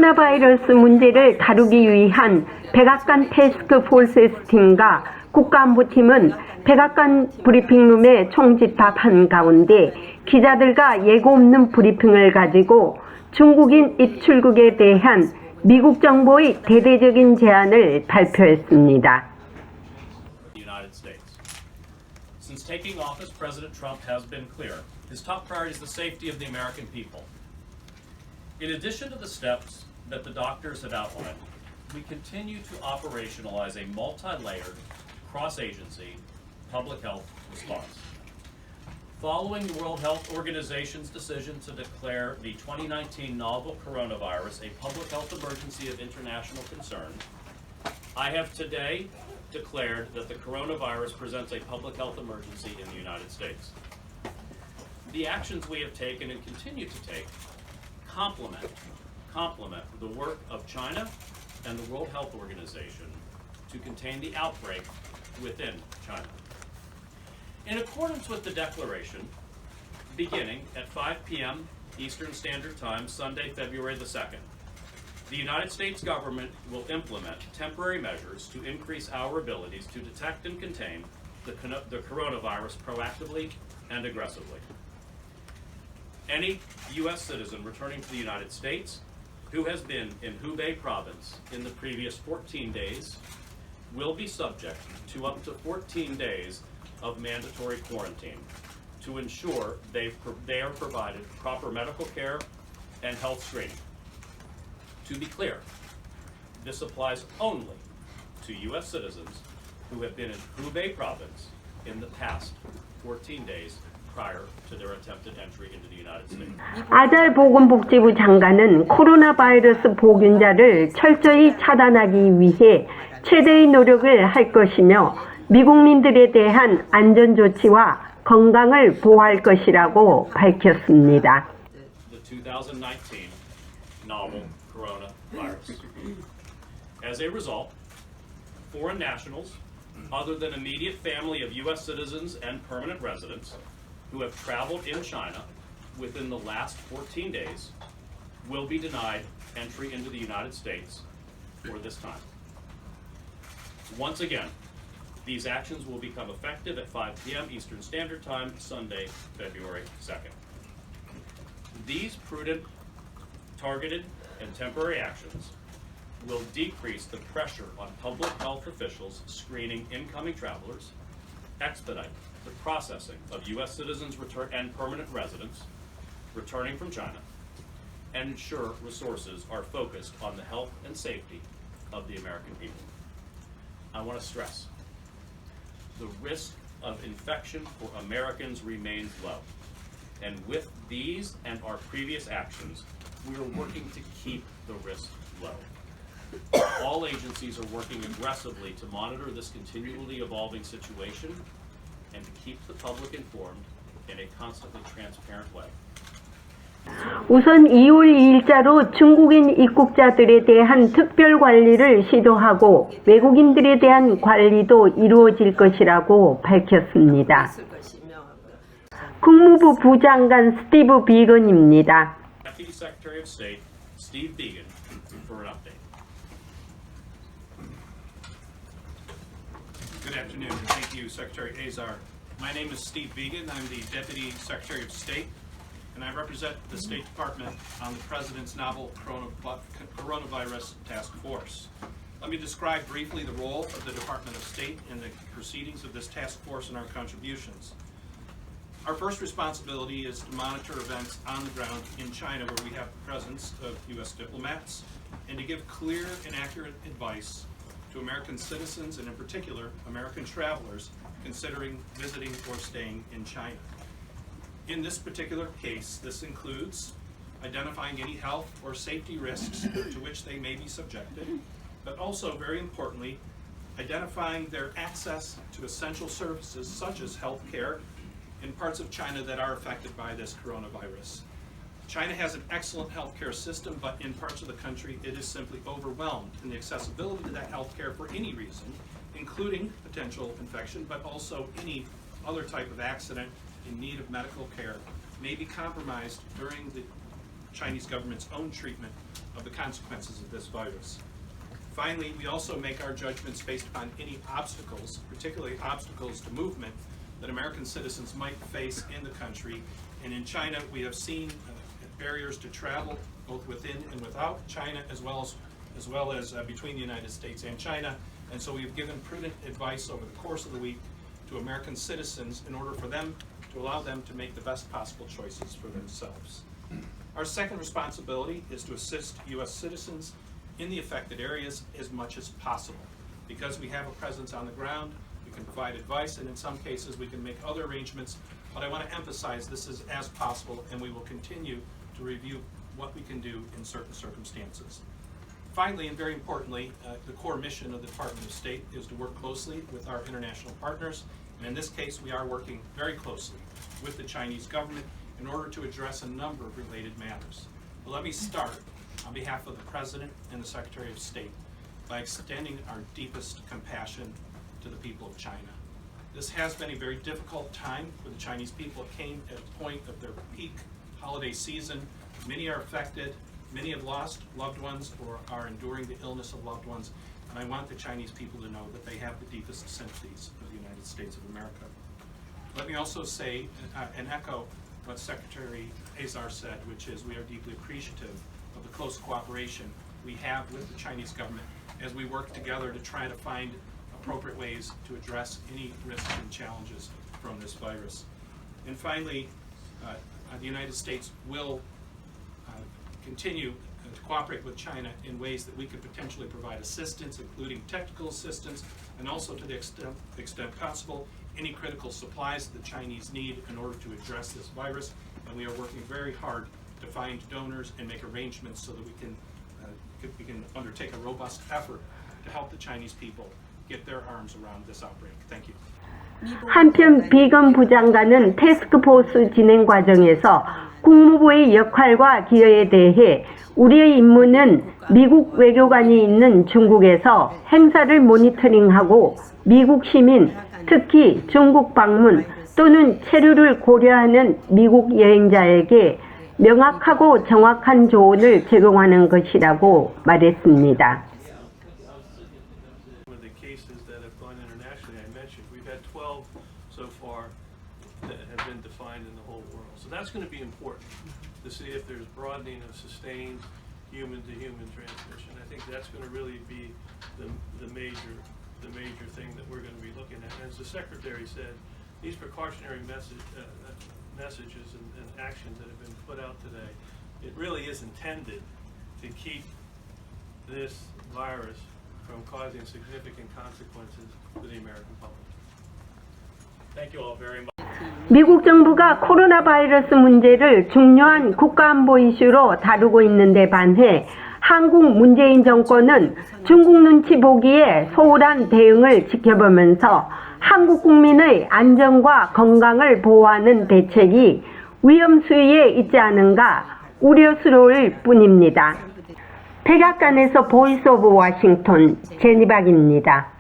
코로나 바이러스 문제를 다루기 위한 백악관 태스크 포스팀과 국가안보팀은 백악관 브리핑룸에 총집합한 가운데 기자들과 예고 없는 브리핑을 가지고 중국인 입출국에 대한 미국 정부의 대대적인 제안을 발표했습니다. Since taking office, President Trump has been clear. His top priority is the safety of the American people. In addition to the steps that the doctors have outlined, we continue to operationalize a multi-layered, cross-agency public health response. Following the World Health Organization's decision to declare the 2019 novel coronavirus a public health emergency of international concern, I have today declared that the coronavirus presents a public health emergency in the United States. The actions we have taken and continue to take complement the work of China and the World Health Organization to contain the outbreak within China. In accordance with the declaration, beginning at 5 p.m. Eastern Standard Time, Sunday, February the 2nd, the United States government will implement temporary measures to increase our abilities to detect and contain the coronavirus proactively and aggressively. Any U.S. citizen returning to the United States who has been in Hubei province in the previous 14 days will be subject to up to 14 days of mandatory quarantine to ensure they are provided proper medical care and health screening. To be clear, this applies only to U.S. citizens who have been in Hubei province in the past 14 days prior to their attempted entry into the United States. 아잘 보건복지부 장관은 코로나 바이러스 보균자를 철저히 차단하기 위해 최대의 노력을 할 것이며 미국민들에 대한 안전 조치와 건강을 보호할 것이라고 밝혔습니다. The 2019 novel coronavirus. As a result, foreign nationals, other than immediate family of U.S. citizens and permanent residents who have traveled in China within the last 14 days, will be denied entry into the United States for this time. Once again, these actions will become effective at 5 p.m. Eastern Standard Time, Sunday, February 2nd. These prudent, targeted, and temporary actions will decrease the pressure on public health officials screening incoming travelers, expedite the processing of U.S. citizens and permanent residents returning from China, and ensure resources are focused on the health and safety of the American people. I want to stress, the risk of infection for Americans remains low. And with these and our previous actions, we are working to keep the risk low. All agencies are working aggressively to monitor this continually evolving situation and to keep the public informed in a constantly transparent way. 우선 2월 2일자로 중국인 입국자들에 대한 특별 관리를 시도하고 외국인들에 대한 관리도 이루어질 것이라고 밝혔습니다. 국무부 부장관 스티브 비건입니다. Deputy Secretary of State Steve Biegun for an update. Good afternoon. Thank you, Secretary Azar. My name is Steve Biegun. I'm the Deputy Secretary of State, and I represent the State Department on the President's novel Coronavirus Task Force. Let me describe briefly the role of the Department of State in the proceedings of this task force and our contributions. Our first responsibility is to monitor events on the ground in China where we have the presence of U.S. diplomats and to give clear and accurate advice to American citizens and in particular American travelers considering visiting or staying in China. In this particular case, this includes identifying any health or safety risks to which they may be subjected, but also very importantly, identifying their access to essential services such as health care in parts of China that are affected by this coronavirus. China has an excellent healthcare system, but in parts of the country it is simply overwhelmed in the accessibility to that healthcare for any reason, including potential infection, but also any other type of accident in need of medical care may be compromised during the Chinese government's own treatment of the consequences of this virus. Finally, we also make our judgments based upon any obstacles, particularly obstacles to movement, that American citizens might face in the country. And in China, we have seen barriers to travel, both within and without China, as well as between the United States and China. And so we have given prudent advice over the course of the week to American citizens in order for them to allow them to make the best possible choices for themselves. Our second responsibility is to assist U.S. citizens in the affected areas as much as possible. Because we have a presence on the ground, we can provide advice, and in some cases we can make other arrangements, but I want to emphasize this is as possible, and we will continue to review what we can do in certain circumstances. Finally, and very importantly, the core mission of the Department of State is to work closely with our international partners, and in this case we are working very closely with the Chinese government in order to address a number of related matters. But let me start on behalf of the President and the Secretary of State by extending our deepest compassion to the people of China. This has been a very difficult time for the Chinese people. It came at the point of their peak holiday season. Many are affected, many have lost loved ones or are enduring the illness of loved ones, and I want the Chinese people to know that they have the deepest sympathies of the United States of America. Let me also say and echo what Secretary Azar said, which is we are deeply appreciative of the close cooperation we have with the Chinese government as we work together to try to find appropriate ways to address any risks and challenges from this virus. And finally, the United States will continue to cooperate with China in ways that we could potentially provide assistance, including technical assistance, and also to the extent possible, any critical supplies that the Chinese need in order to address this virus. And we are working very hard to find donors and make arrangements so that we can undertake a robust effort to help the Chinese people get their arms around this outbreak. Thank you. 한편 비건 부장관은 태스크포스 진행 과정에서 국무부의 역할과 기여에 대해 우리의 임무는 미국 외교관이 있는 중국에서 행사를 모니터링하고 미국 시민, 특히 중국 방문 또는 체류를 고려하는 미국 여행자에게 명확하고 정확한 조언을 제공하는 것이라고 말했습니다. That's going to be important to see if there's broadening of sustained human-to-human transmission. I think that's going to really be the major thing that we're going to be looking at. As the Secretary said, these precautionary messages and actions that have been put out today, it really is intended to keep this virus from causing significant consequences for the American public. Thank you all very much. 미국 정부가 코로나 바이러스 문제를 중요한 국가안보 이슈로 다루고 있는데 반해 한국 문재인 정권은 중국 눈치 보기에 소홀한 대응을 지켜보면서 한국 국민의 안전과 건강을 보호하는 대책이 위험 수위에 있지 않은가 우려스러울 뿐입니다. 백악관에서 보이스 오브 워싱턴 제니박입니다.